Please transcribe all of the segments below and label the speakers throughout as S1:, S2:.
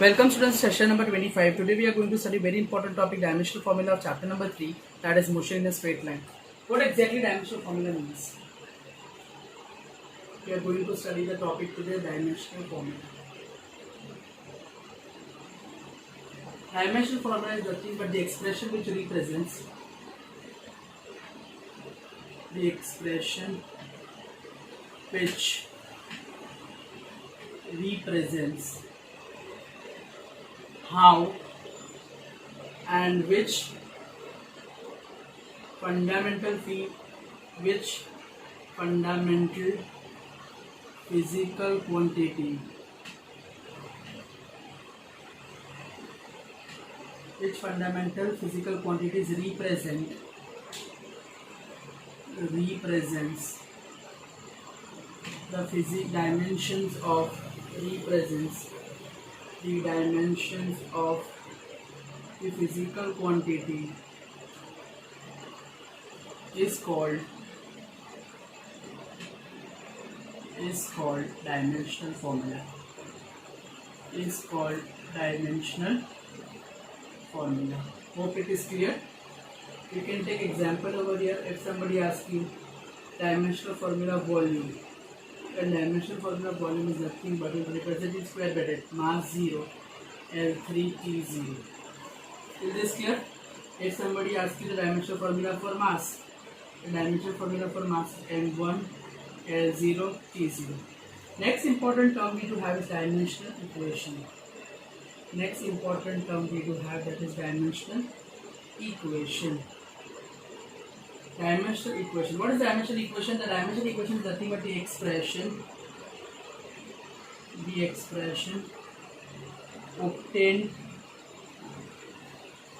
S1: Welcome students to session number 25. Today we are going to study very important topic, dimensional formula of chapter number 3, that is motion in a straight line. What exactly dimensional formula means? We are going to study the topic today, dimensional formula. Dimensional formula is nothing but the expression which represents how and which fundamental physical quantity represents the dimensions of the physical quantity is called dimensional formula. Hope it is clear. You can take example over here. If somebody asks you dimensional formula of volume, and dimensional formula of volume is nothing but it represents square bracket mass 0 L3T0. Is this clear? If somebody asks you the dimensional formula for mass, the dimensional formula for mass is M1 L0 T0. Next important term we do have is dimensional equation. That is dimensional equation. Dimensional equation. What is dimensional equation? The dimensional equation is nothing but the expression obtained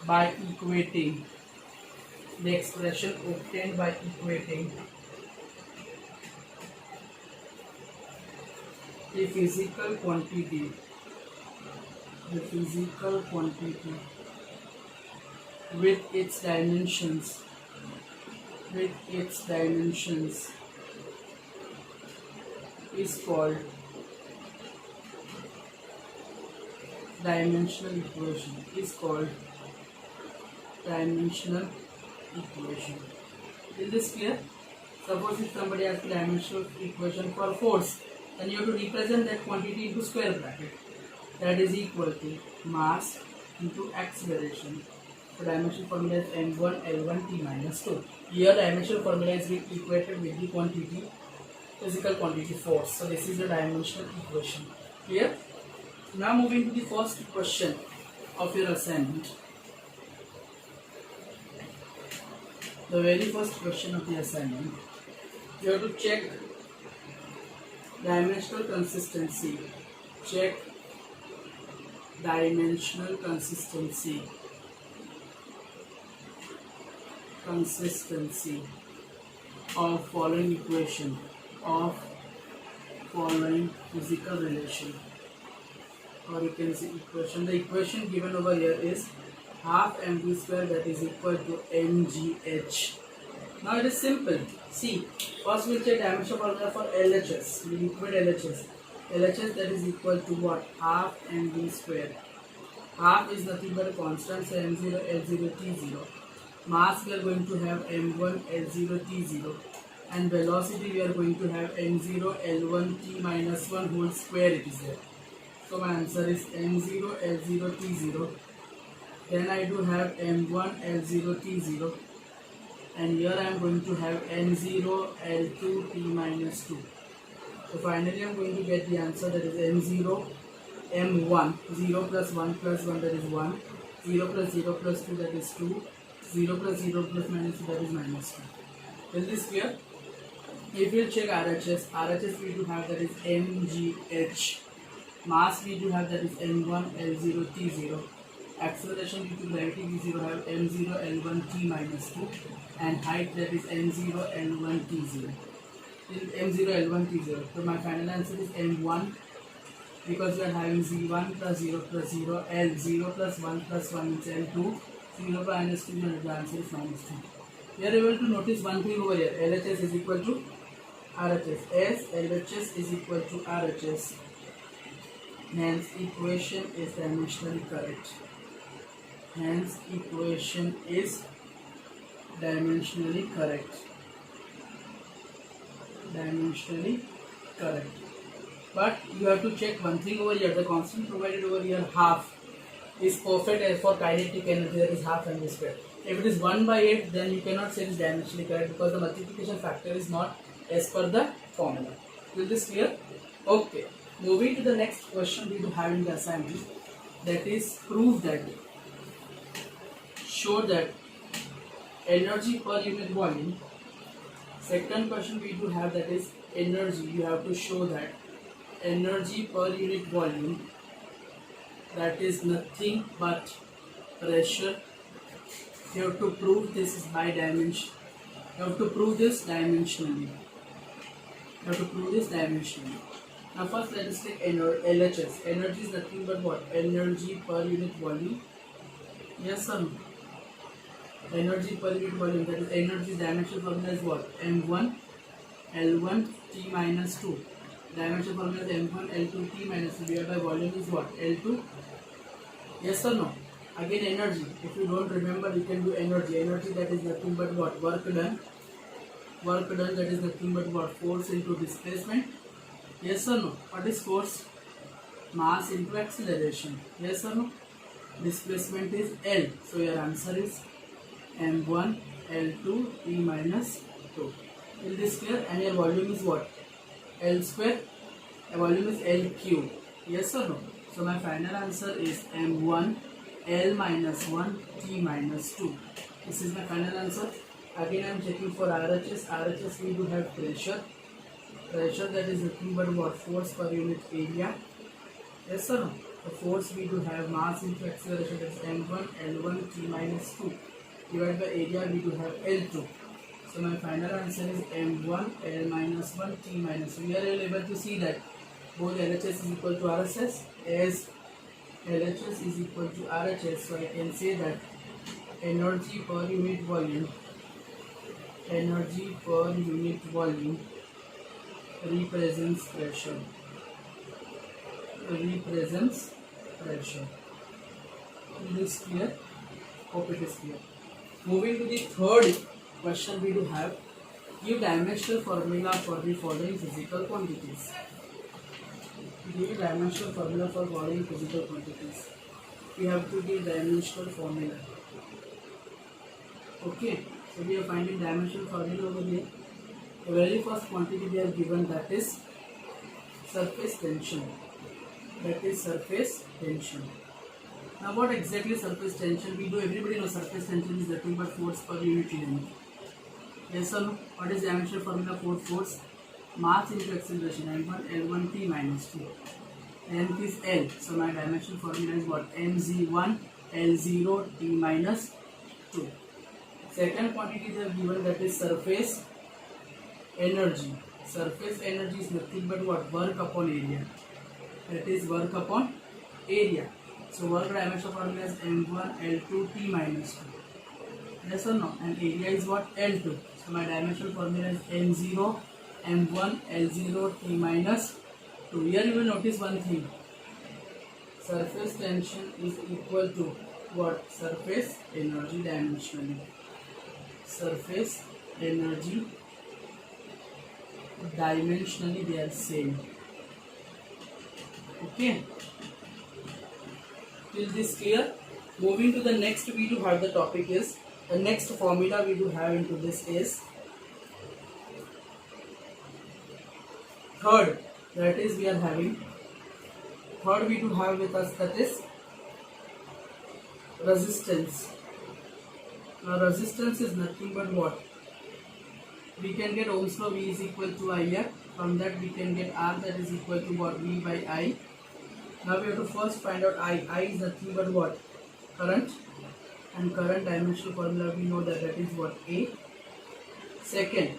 S1: by equating the physical quantity with its dimensions is called dimensional equation. Is this clear? Suppose if somebody asks the dimensional equation for force, then you have to represent that quantity into square bracket. That is equal to mass into acceleration. So dimensional formula is m1 l1 t minus 2. Here dimensional formula is equated with the physical quantity force. So this is the dimensional equation. Clear? Now moving to the first question of your assignment. The very first question of the assignment, you have to check dimensional consistency. Of following equation, physical relation, or you can say equation. The equation given over here is half mv square, that is equal to mgh. Now it is simple. See, first we'll check dimensional formula for LHS. We equate LHS. LHS, that is equal to what? Half mv square. Half is nothing but a constant, so m0 l0 t0. Mass we are going to have m1 l0 t0, and velocity we are going to have m0 l1 t minus 1 whole square. It is there. So my answer is m0 l0 t0. Then I do have m1 l0 t0, and here I am going to have m0 l2 t minus 2. So finally I am going to get the answer, that is m1, 0 plus 1 plus 1, that is 1, 0 plus 0 plus 2, that is 2, 0 plus 0 plus minus 2, that is minus 2. Is this clear? If you check RHS we do have, that is mgh. Mass we do have, that is m1 l0 t0. Acceleration due to gravity we do have m0 l1 t minus 2, and height, that is m0 l1 t0. m0 l1 t0. So my final answer is m1, because we are having z1 plus 0 plus 0, l0 plus 1 plus 1 is l2, 0 minus 2, and the answer is minus 2. We are able to notice one thing over here. LHS is equal to RHS. As LHS is equal to RHS, Hence equation is dimensionally correct. Hence equation is dimensionally correct. Dimensionally correct. But you have to check one thing over here. The constant provided over here, half, is perfect as for kinetic energy, that is half mv square. If it is 1/8, then you cannot say it is dimensionally correct because the multiplication factor is not as per the formula. Is this clear? Okay. Moving to the next question we do have in the assignment, that is prove that, show that energy per unit volume. Second question we do have, that is energy. You have to show that energy per unit volume, that is nothing but pressure. You have to prove this is by dimension. You have to prove this dimensionally. You have to prove this dimensionally. Now first let us take LHS. Energy is nothing but what? Energy per unit volume. Yes or no? Energy per unit volume, that is energy's dimension formula is what? M1 L1 T minus 2. Dimension formula is M1 L2 T minus 2 divided by volume is what? L2. Yes or no? Again energy. If you don't remember, you can do energy. Energy, that is nothing but what? Work done. Work done, that is nothing but what? Force into displacement. Yes or no? What is force? Mass into acceleration. Yes or no? Displacement is L. So your answer is M1 L2 T minus 2. Is this clear? And your volume is what? L square. The volume is L cube. Yes or no? So my final answer is M1 L minus 1 T minus 2. This is my final answer. Again I am checking for RHS. RHS we do have pressure. Pressure, that is nothing but what? Force per unit area. Yes or no? The force we do have mass into acceleration, that is M1 L1 T minus 2 divided by area we do have L2. So my final answer is M1 L minus 1 T minus 2. We are able to see that both LHS is equal to RHS. As LHS is equal to RHS, so I can say that energy per unit volume, energy per unit volume represents pressure. Represents pressure. Is this clear? Hope it is clear. Moving to the third question we do have, give dimensional formula for the following physical quantities. Give dimensional formula for following physical quantities. We have to give dimensional formula. Okay, so we are finding dimensional formula over here. The very first quantity we have given, that is surface tension. That is surface tension. Now what exactly surface tension? We do, everybody knows surface tension is nothing but force per unit length. Yes or no? What is dimensional formula for force? Mass into acceleration, M1 L1 T minus 2. Length is L. So my dimensional formula is what? mg1 L0 T minus 2. Second quantity they have given, that is surface energy. Surface energy is nothing but what? Work upon area. That is work upon area. So work dimension formula is M1 L2 T minus 2. Yes or no? And area is what? L2. So my dimensional formula is M0 M1 L0 T minus 2. Here you will notice one thing. Surface tension is equal to what? Surface energy dimensionally. Surface energy dimensionally they are same. Okay. Is this clear? Moving to the next, we do have the topic is, the next formula we do have into this is third, that is we are having third we do have with us, that is resistance. Now resistance is nothing but what? We can get Ohm's law, V is equal to IR. From that we can get R, that is equal to what? V by I. Now we have to first find out I. I is nothing but what? Current. And current dimensional formula we know that is what? A. Second,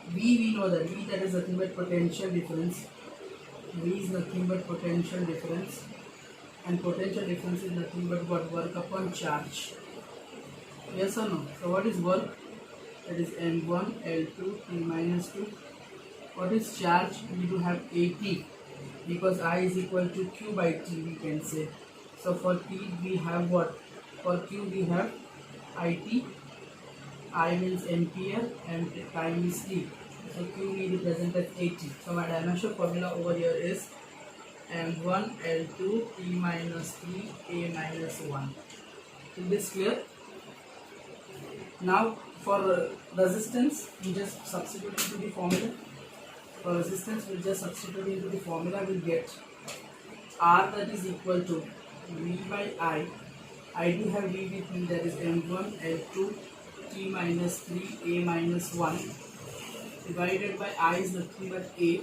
S1: V we know that V, that is nothing but potential difference. V is nothing but potential difference. And potential difference is nothing but what? Work upon charge. Yes or no? So what is work? That is M1 L2 T minus 2. What is charge? We do have AT. because I is equal to q by t, we can say. So for t we have what? For q we have it. I means ampere and time is t. So q we represent as 80. So my dimension formula over here is m1 L2 t minus 3 a minus 1. Is this clear? Now for resistance, we just substitute into the formula. For resistance, we just substitute into the formula. We get R that is equal to V by I. I do have V with me, that is M1 L2 T minus 3 A minus 1 divided by I is nothing but A.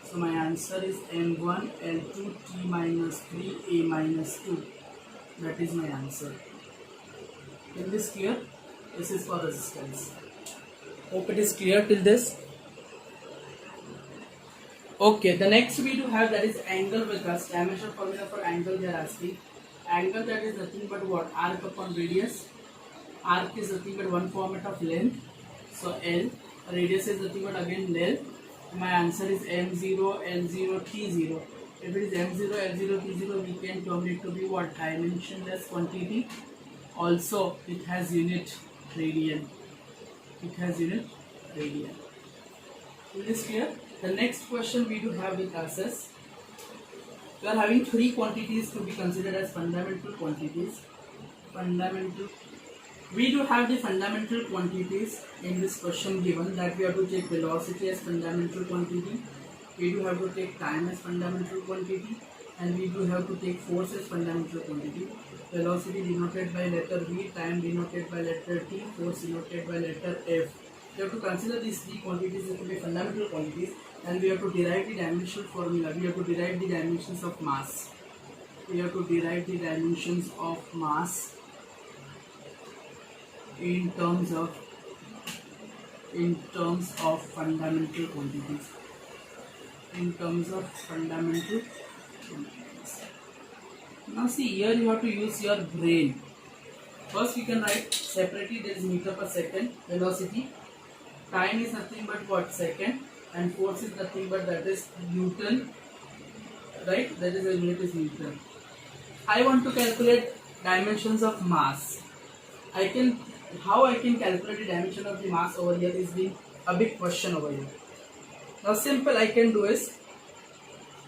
S1: So my answer is M1 L2 T minus 3 A minus 2. That is my answer. Is this clear? This is for resistance. Hope it is clear till this. Okay, the next we do have, that is angle with us. Dimension formula for angle they are asking. Angle, that is nothing but what? Arc upon radius. Arc is nothing but one format of length. So L. Radius is nothing but again L. My answer is M0, L0, T0. If it is M0, L0, T0, we can term it to be what? Dimensionless quantity. Also, it has unit radian. It has unit radian. Is this clear? The next question we do have with us is, we are having three quantities to be considered as fundamental quantities. We do have the fundamental quantities in this question given, that we have to take velocity as fundamental quantity, we do have to take time as fundamental quantity, and we do have to take force as fundamental quantity. Velocity denoted by letter V, time denoted by letter T, force denoted by letter F. We have to consider these three quantities to be fundamental quantities, and we have to derive the dimensional formula. We have to derive the dimensions of mass. We have to derive the dimensions of mass in terms of fundamental quantities. In terms of fundamental quantities. Now see, here you have to use your brain. First we can write separately, there is meter per second, velocity. Time is nothing but what? Second. And force is nothing but that is Newton. Right? That is the unit is Newton. I want to calculate dimensions of mass. How I can calculate the dimension of the mass over here is a big question over here. Now simple I can do is,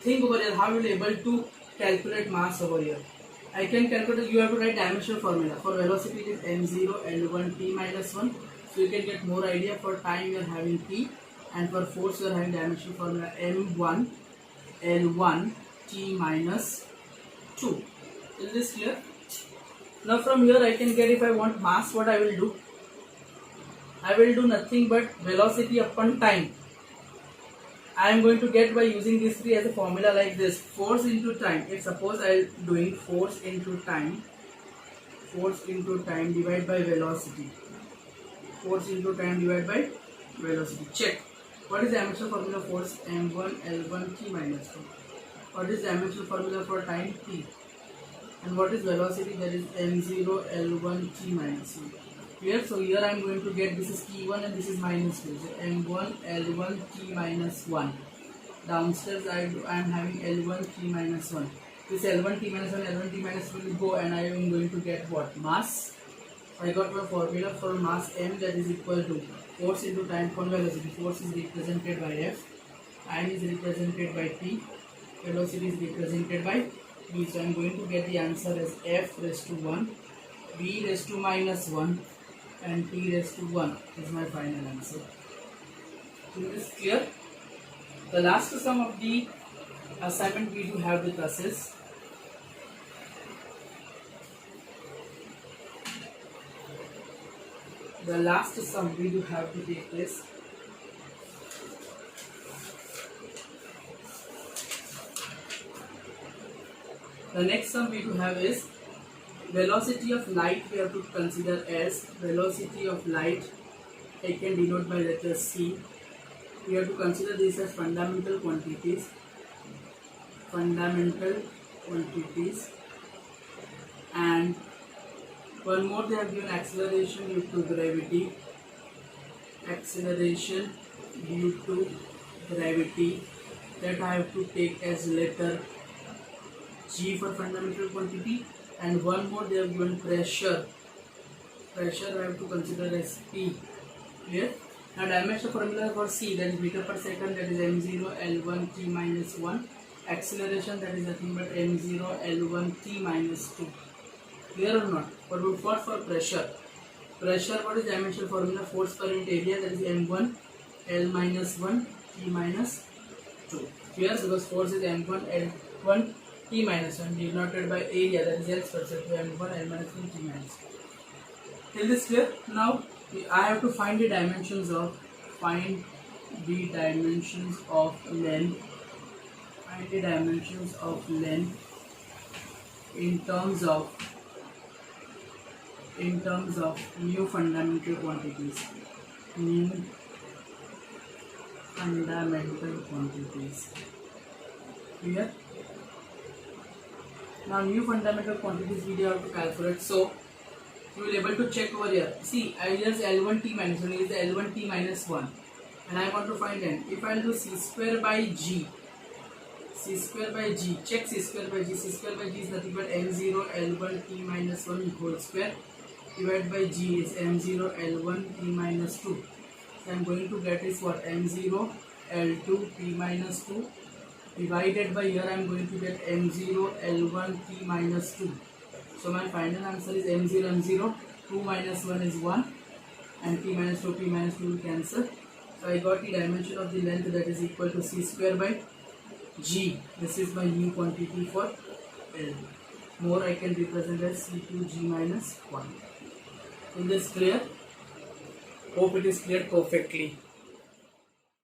S1: think over here how you will be able to calculate mass over here. I can calculate, you have to write dimensional formula. For velocity it is m0 L1 t minus 1. So you can get more idea. For time you are having t, and for force you are having dimensional formula m1 L1 t minus 2. Is this clear? Now from here I can get, if I want mass, what I will do? I will do nothing but velocity upon time. I am going to get by using these three as a formula like this. Force into time. If suppose I am doing force into time divided by velocity. Force into time divided by velocity. Check. What is the dimensional formula for force? M1 L1 t minus 2. What is the dimensional formula for time? T. And what is velocity? That is m0 L1 t minus 1. Clear? So here I am going to get, this is t1 and this is minus 2. So m1 L1 t minus 1. Downstairs I am having L1 t minus 1. This L1 t minus 1, L1 t minus 1 will go, and I am going to get what? Mass. I got my formula for mass m, that is equal to force into time upon velocity. Force is represented by F, time is represented by T, velocity is represented by V. So I am going to get the answer as F raised to 1, V raised to minus 1, and T raised to 1 is my final answer. So this is clear. The last sum of the assignment we do have with us is, the last sum we do have to take is, the next sum we do have is velocity of light. We have to consider as velocity of light. I can denote by letter C. We have to consider this as fundamental quantities. And one more, they have given acceleration due to gravity. Acceleration due to gravity. that I have to take as letter G for fundamental quantity, and one more they have given pressure. Pressure I have to consider as P. Clear? Now dimensional formula for C, that is meter per second, that is m0 L1 t minus 1. Acceleration, that is nothing but m0 L1 t minus 2. Clear or not? But for pressure, what is dimensional formula? Force per unit area, that is m1 L minus 1 t minus 2. Clear? Because force is m1 L1 t minus 1 denoted by area, that is L square, so m1 L minus 1 t minus 2. Till this clear? Now I have to find the dimensions of length. Find the dimensions of length in terms of new fundamental quantities. Clear? Now new fundamental quantities we have to calculate. So you will able to check over here. See, I just L1 t minus 1 is L1 t minus 1, and I want to find n. If I will do c square by g, check c square by g. C square by g is nothing but m0 L1 t minus 1 whole square divided by g is m0 L1 t minus 2. So I am going to get is what? m0 L2 t minus 2 divided by, here I am going to get m0 L1 t minus 2. So my final answer is m0, 2 minus 1 is 1, and t minus 2 will cancel. So I got the dimension of the length, that is equal to c square by g. This is my new quantity for L. More I can represent as c2g minus 1. Is this clear? Hope it is clear perfectly.